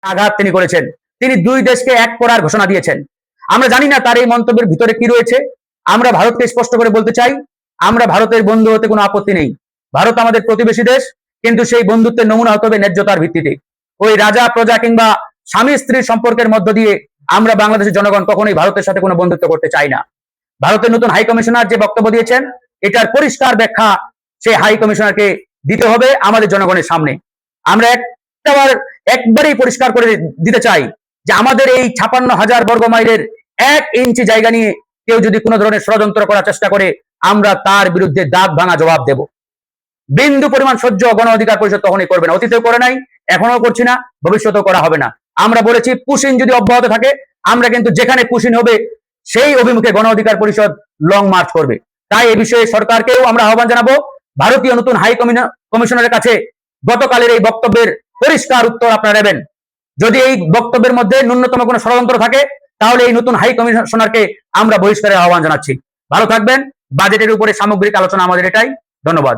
আঘাত তিনি করেছেন। তিনি দুই দেশকে এক করার ঘোষণা দিয়েছেন। আমরা জানি না তার এই মন্তব্যের ভিতরে কি রয়েছে। আমরা ভারতকে স্পষ্ট করে বলতে চাই, আমরা ভারতের বন্ধু হতে কোনো আপত্তি নেই। ভারত আমাদের প্রতিবেশী দেশ, কিন্তু সেই বন্ধুত্বের নমুনা হতে হবে ন্যায্যতার ভিত্তিতে। ওই রাজা প্রজা কিংবা স্বামী স্ত্রীর সম্পর্কের মধ্য দিয়ে আমরা বাংলাদেশের জনগণ কখনোই ভারতের সাথে কোনো বন্ধুত্ব করতে চাই না। ভারতের নতুন হাই কমিশনার যে বক্তব্য দিয়েছেন, এটার পরিষ্কার ব্যাখ্যা সেই হাই কমিশনারকে দিতে হবে আমাদের জনগণের সামনে। আমরা একবারেই পরিষ্কার করে দিতে চাই যে আমাদের এই ৫৬,০০০ বর্গ মাইলের ১ ইঞ্চি জায়গা নিয়ে কেউ যদি কোনো ধরনের ষড়যন্ত্র করার চেষ্টা করে, আমরা তার বিরুদ্ধে দাঁত ভাঙা জবাব দেব। বিন্দু পরিমাণ সহ্য গণ অধিকার পরিষদ তখনই করবে না। অতীতেও করে নাই, এখনো করছি না, ভবিষ্যতেও করা হবে না। আমরা বলেছি পুশিং যদি অব্যাহত থাকে, আমরা কিন্তু যেখানে পুশিং হবে সেই অভিমুখে গণ অধিকার পরিষদ লং মার্চ করবে। তাই এই বিষয়ে সরকারকেও আমরা আহ্বান জানাবো, ভারতীয় নতুন হাই কমিশনারের কাছে গতকালের এই বক্তব্যের পরিষ্কার উত্তর আপনারা নেবেন। যদি এই বক্তব্যের মধ্যে ন্যূনতম কোনো ষড়যন্ত্র থাকে, তাহলে এই নতুন হাই কমিশনারকে আমরা বহিষ্কারের আহ্বান জানাচ্ছি। ভালো থাকবেন। বাজেটের উপরে সামগ্রিক আলোচনা আমাদের এটাই। ধন্যবাদ।